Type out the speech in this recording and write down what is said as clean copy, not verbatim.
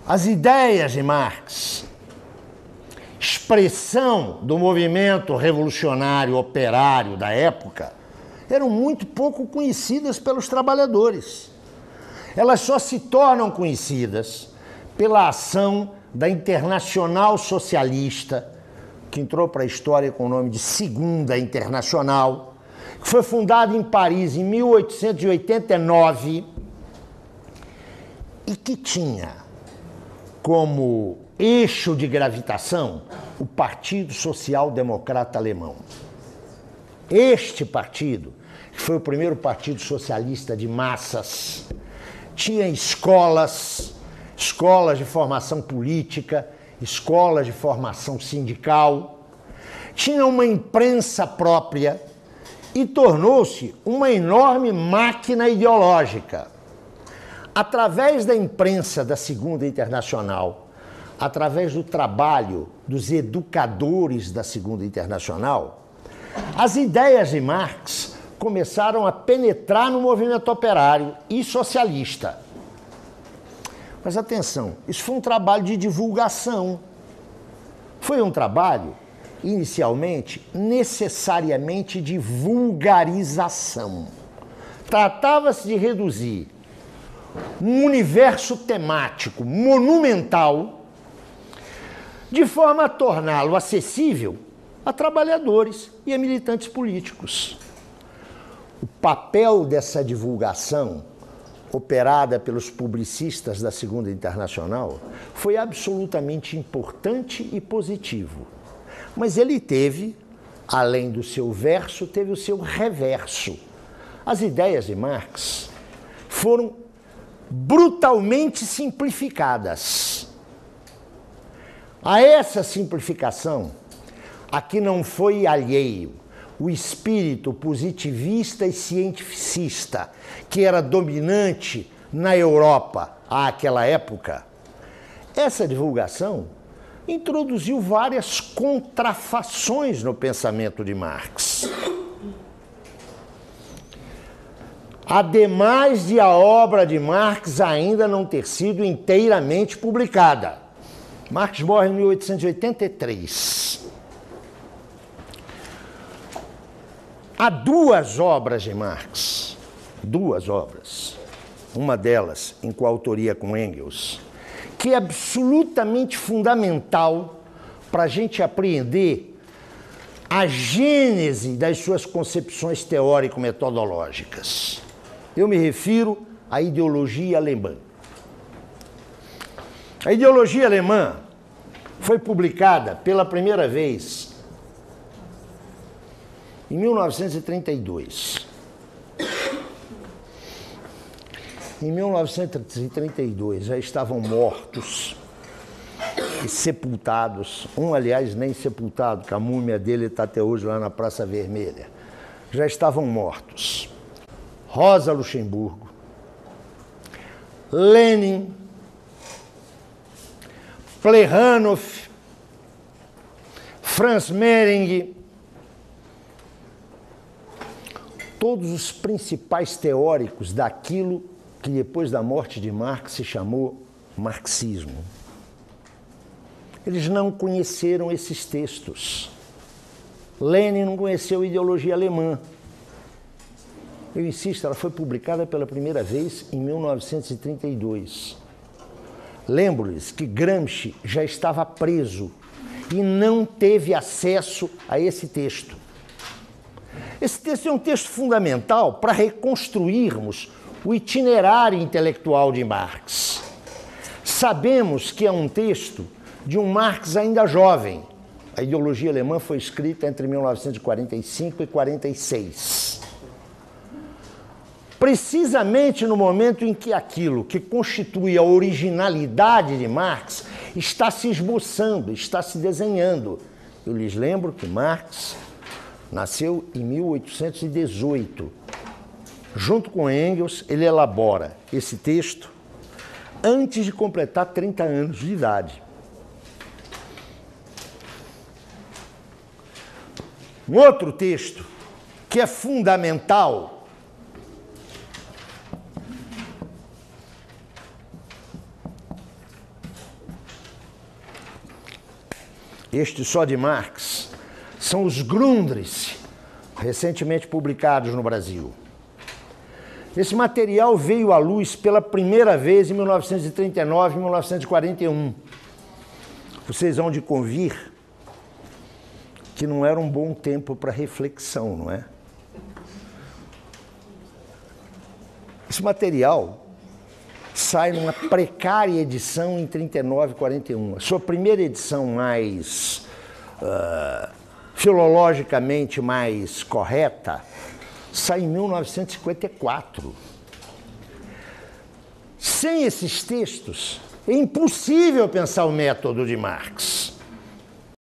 As ideias de Marx, expressão do movimento revolucionário operário da época, eram muito pouco conhecidas pelos trabalhadores. Elas só se tornam conhecidas pela ação da Internacional Socialista, que entrou para a história com o nome de Segunda Internacional, que foi fundada em Paris em 1889 e que tinha como eixo de gravitação o Partido Social Democrata Alemão. Este partido, que foi o primeiro partido socialista de massas, tinha escolas de formação política, escolas de formação sindical, tinha uma imprensa própria e tornou-se uma enorme máquina ideológica. Através da imprensa da Segunda Internacional, através do trabalho dos educadores da Segunda Internacional, as ideias de Marx começaram a penetrar no movimento operário e socialista. Mas atenção, isso foi um trabalho de divulgação. Foi um trabalho, inicialmente, necessariamente de vulgarização. Tratava-se de reduzir um universo temático monumental de forma a torná-lo acessível a trabalhadores e a militantes políticos. O papel dessa divulgação, operada pelos publicistas da Segunda Internacional, foi absolutamente importante e positivo. Mas ele teve, além do seu verso, teve o seu reverso. As ideias de Marx foram brutalmente simplificadas. A essa simplificação, a que não foi alheio o espírito positivista e cientificista que era dominante na Europa àquela época, essa divulgação introduziu várias contrafações no pensamento de Marx. Ademais de a obra de Marx ainda não ter sido inteiramente publicada. Marx morre em 1883. Há duas obras de Marx, duas obras, uma delas em coautoria com Engels, que é absolutamente fundamental para a gente apreender a gênese das suas concepções teórico-metodológicas. Eu me refiro à ideologia alemã. A ideologia alemã foi publicada pela primeira vez em 1932. Em 1932 já estavam mortos e sepultados. Um, aliás, nem sepultado, que a múmia dele está até hoje lá na Praça Vermelha. Já estavam mortos Rosa Luxemburgo, Lenin, Plehanow, Franz Mehring, todos os principais teóricos daquilo que depois da morte de Marx se chamou marxismo. Eles não conheceram esses textos. Lenin não conheceu a ideologia alemã. Eu insisto, ela foi publicada pela primeira vez em 1932. Lembro-lhes que Gramsci já estava preso e não teve acesso a esse texto. Esse texto é um texto fundamental para reconstruirmos o itinerário intelectual de Marx. Sabemos que é um texto de um Marx ainda jovem. A ideologia alemã foi escrita entre 1945 e 1946. Precisamente no momento em que aquilo que constitui a originalidade de Marx está se esboçando, está se desenhando. Eu lhes lembro que Marx nasceu em 1818. Junto com Engels, ele elabora esse texto antes de completar 30 anos de idade. Um outro texto que é fundamental este só de Marx, são os Grundrisse, recentemente publicados no Brasil. Esse material veio à luz pela primeira vez em 1939 e 1941. Vocês vão de convir que não era um bom tempo para reflexão, não é? Esse material sai numa precária edição em 39 e 41. A sua primeira edição mais filologicamente mais correta sai em 1954. Sem esses textos, é impossível pensar o método de Marx.